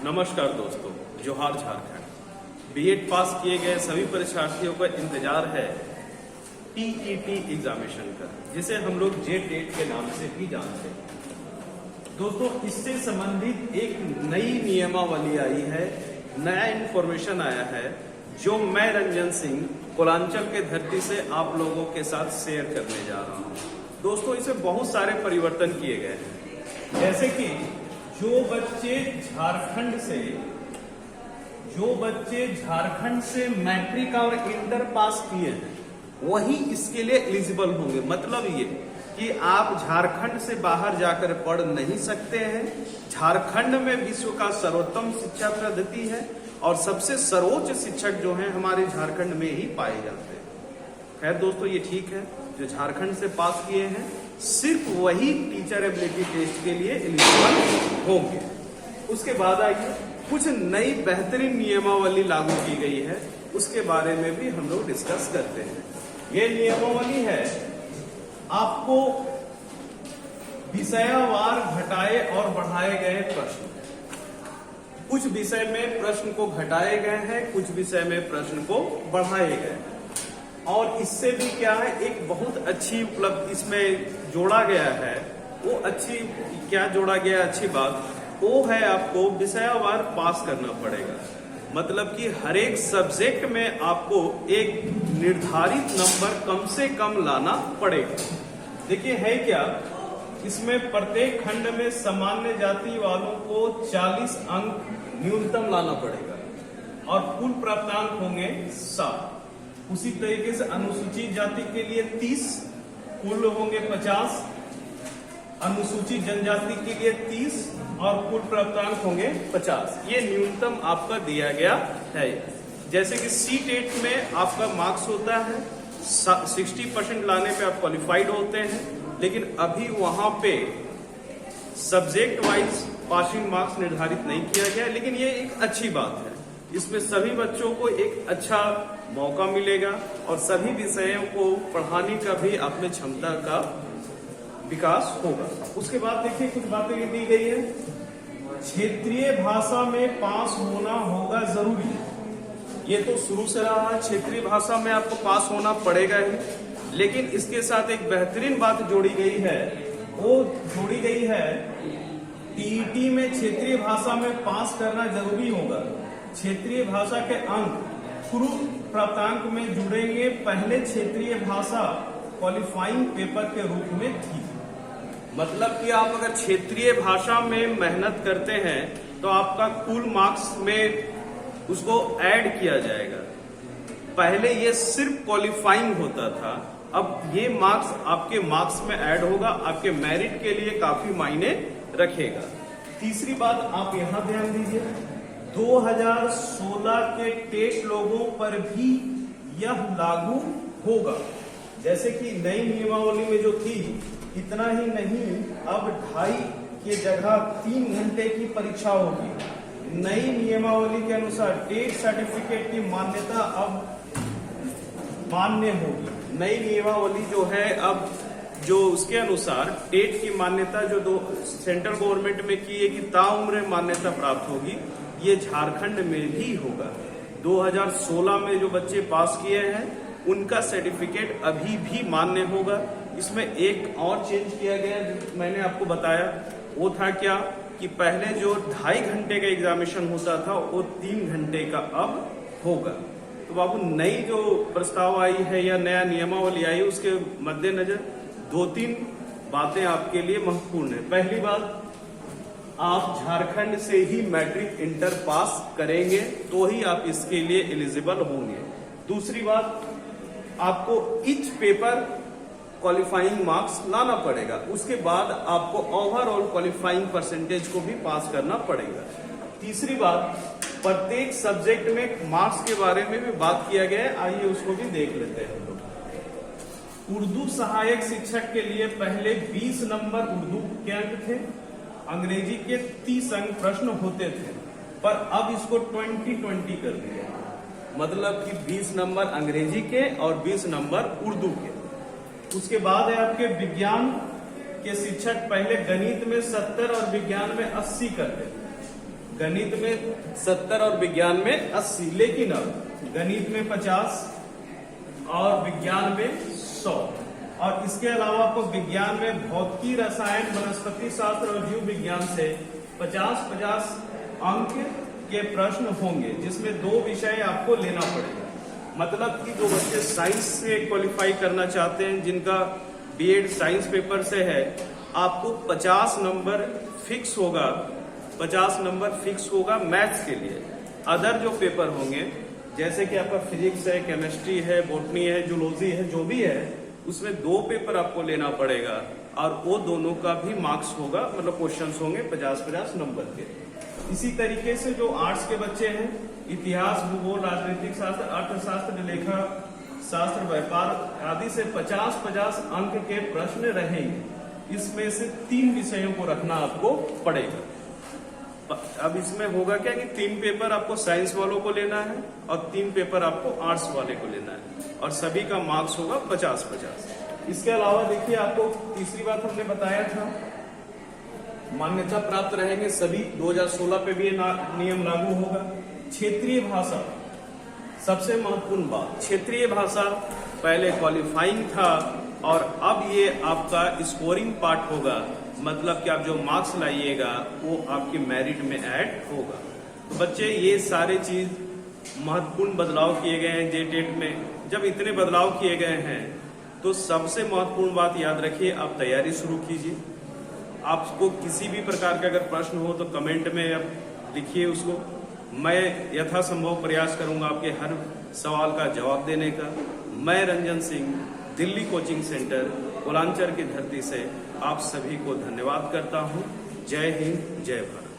नमस्कार दोस्तों, जोहार झारखंड। बीएड पास किए गए सभी परीक्षार्थियों का इंतजार है टीईटी एग्जामिनेशन का, जिसे हम लोग जेटेट के नाम से भी जानते हैं। दोस्तों, इससे संबंधित एक नई नियमावली आई है, नया इंफॉर्मेशन आया है, जो मैं रंजन सिंह कोलांचल के धरती से आप लोगों के साथ शेयर करने जा रहा हूं। दोस्तों, इसमें बहुत सारे परिवर्तन किए गए हैं, जैसे कि जो बच्चे झारखंड से मैट्रिक और इंटर पास किए हैं वही इसके लिए एलिजिबल होंगे। मतलब ये कि आप झारखंड से बाहर जाकर पढ़ नहीं सकते हैं। झारखंड में विश्व का सर्वोत्तम शिक्षा पद्धति है और सबसे सर्वोच्च शिक्षक जो हैं हमारे झारखंड में ही पाए जाते हैं। खैर दोस्तों, ये ठीक है, जो झारखंड से पास किए हैं सिर्फ वही टीचर एबिलिटी टेस्ट के लिए एलिजिबल होंगे। उसके बाद आइए, कुछ नई बेहतरीन नियमावली लागू की गई है, उसके बारे में भी हम लोग डिस्कस करते हैं। ये नियमावली है, आपको विषयवार घटाए और बढ़ाए गए प्रश्न। कुछ विषय में प्रश्न को घटाए गए हैं, कुछ विषय में प्रश्न को बढ़ाए गए हैं। और इससे भी क्या है, एक बहुत अच्छी उपलब्धि इसमें जोड़ा गया है। वो अच्छी क्या जोड़ा गया, अच्छी बात वो है, आपको विषयवार पास करना पड़ेगा। मतलब कि हर एक सब्जेक्ट में आपको एक निर्धारित नंबर कम से कम लाना पड़ेगा। देखिए है क्या, इसमें प्रत्येक खंड में सामान्य जाति वालों को 40 अंक न्यूनतम लाना पड़ेगा और कुल प्राप्तांक होंगे 7। उसी तरीके से अनुसूचित जाति के लिए 30, कुल होंगे 50, अनुसूचित जनजाति के लिए 30 और कुल प्राप्तांक होंगे 50। ये न्यूनतम आपका दिया गया है। जैसे कि सीटेट में आपका मार्क्स होता है 60% लाने पे आप क्वालिफाइड होते हैं, लेकिन अभी वहां पे सब्जेक्ट वाइज पासिंग मार्क्स निर्धारित नहीं किया गया। लेकिन ये एक अच्छी बात है, इसमें सभी बच्चों को एक अच्छा मौका मिलेगा और सभी विषयों को पढ़ाने का भी अपने क्षमता का विकास होगा। उसके बाद देखिए कुछ बातें ये दी गई है, क्षेत्रीय भाषा में पास होना होगा जरूरी। ये तो शुरू से रहा है, क्षेत्रीय भाषा में आपको पास होना पड़ेगा ही, लेकिन इसके साथ एक बेहतरीन बात जोड़ी गई है। वो जोड़ी गई है, टीईटी में क्षेत्रीय भाषा में पास करना जरूरी होगा। क्षेत्रीय भाषा के अंक पूर्व प्राप्तांक में जुड़ेंगे। पहले क्षेत्रीय भाषा क्वालिफाइंग पेपर के रूप में थी। मतलब कि आप अगर क्षेत्रीय भाषा में मेहनत करते हैं तो आपका कुल मार्क्स में उसको ऐड किया जाएगा। पहले ये सिर्फ क्वालिफाइंग होता था, अब ये मार्क्स आपके मार्क्स में ऐड होगा, आपके मेरिट के लिए काफी मायने रखेगा। तीसरी बात आप यहां ध्यान दीजिए, 2016 के टेट लोगों पर भी यह लागू होगा। जैसे कि नई नियमावली में जो थी, इतना ही नहीं, अब 2.5 की जगह 3 घंटे की परीक्षा होगी। नई नियमावली के अनुसार टेट सर्टिफिकेट की मान्यता अब मान्य होगी। नई नियमावली जो है, अब जो उसके अनुसार टेट की मान्यता जो सेंट्रल गवर्नमेंट में की है कि ताउम्र मान्यता प्राप्त होगी, ये झारखंड में भी होगा। 2016 में जो बच्चे पास किए हैं उनका सर्टिफिकेट अभी भी मान्य होगा। इसमें एक और चेंज किया गया, मैंने आपको बताया, वो था क्या कि पहले जो 2.5 घंटे का एग्जामिनेशन होता था वो 3 घंटे का अब होगा। तो बाबू, नई जो प्रस्ताव आई है या नया नियमावली आई है, उसके मद्देनजर 2-3 बातें आपके लिए महत्वपूर्ण है। पहली बात, आप झारखंड से ही मैट्रिक इंटर पास करेंगे तो ही आप इसके लिए एलिजिबल होंगे। दूसरी बात, आपको ईच पेपर क्वालिफाइंग मार्क्स लाना पड़ेगा। उसके बाद आपको ओवरऑल क्वालिफाइंग परसेंटेज को भी पास करना पड़ेगा। तीसरी बात, प्रत्येक सब्जेक्ट में मार्क्स के बारे में भी बात किया गया है, आइए उसको भी देख लेते हैं हम लोग। उर्दू सहायक शिक्षक के लिए पहले 20 नंबर उर्दू के अंक थे, अंग्रेजी के 30 अंक प्रश्न होते थे, पर अब इसको 20-20 कर दिया। मतलब कि 20 नंबर अंग्रेजी के और 20 नंबर उर्दू के। उसके बाद है आपके विज्ञान के शिक्षक पहले गणित में 70 और विज्ञान में 80 करते थे। गणित में 70 और विज्ञान में 80, लेकिन अब गणित में 50 और विज्ञान में 100। और इसके अलावा आपको विज्ञान में भौतिकी, रसायन, वनस्पति शास्त्र और जीव विज्ञान से 50-50 अंक के प्रश्न होंगे, जिसमें 2 विषय आपको लेना पड़ेगा। मतलब कि जो बच्चे साइंस से क्वालिफाई करना चाहते हैं, जिनका बीएड साइंस पेपर से है, आपको 50 नंबर फिक्स होगा, 50 नंबर फिक्स होगा मैथ्स के लिए। अदर जो पेपर होंगे, जैसे कि आपका फिजिक्स है, केमिस्ट्री है, बॉटनी है, जूलॉजी है, जो भी है, उसमें 2 पेपर आपको लेना पड़ेगा और वो दोनों का भी मार्क्स होगा, मतलब क्वेश्चंस होंगे 50-50 नंबर के। इसी तरीके से जो आर्ट्स के बच्चे हैं, इतिहास, भूगोल, राजनीतिक शास्त्र, अर्थशास्त्र, लेखा शास्त्र, व्यापार आदि से 50-50 अंक के प्रश्न रहेंगे। इसमें से 3 विषयों को रखना आपको पड़ेगा। अब इसमें होगा क्या कि 3 पेपर आपको साइंस वालों को लेना है और 3 पेपर आपको आर्ट्स वाले को लेना है, और सभी का मार्क्स होगा 50-50। इसके अलावा देखिए, आपको तीसरी बात हमने बताया था, मान्यता प्राप्त रहेंगे सभी। 2016 पे भी ये नियम लागू होगा। क्षेत्रीय भाषा, सबसे महत्वपूर्ण बात, क्षेत्रीय भाषा पहले क्वालिफाइंग था और अब ये आपका स्कोरिंग पार्ट होगा। मतलब कि आप जो मार्क्स लाइएगा वो आपके मेरिट में ऐड होगा। तो बच्चे, ये सारे चीज महत्वपूर्ण बदलाव किए गए हैं जेटेट में। जब इतने बदलाव किए गए हैं तो सबसे महत्वपूर्ण बात याद रखिए, आप तैयारी शुरू कीजिए। आपको किसी भी प्रकार का अगर प्रश्न हो तो कमेंट में आप लिखिए उसको। मैं यथासंभव प्रयास करूंगा आपके हर सवाल का जवाब देने का। मैं रंजन सिंह, दिल्ली कोचिंग सेंटर, कोलांचर की धरती से आप सभी को धन्यवाद करता हूं। जय हिंद, जय भारत।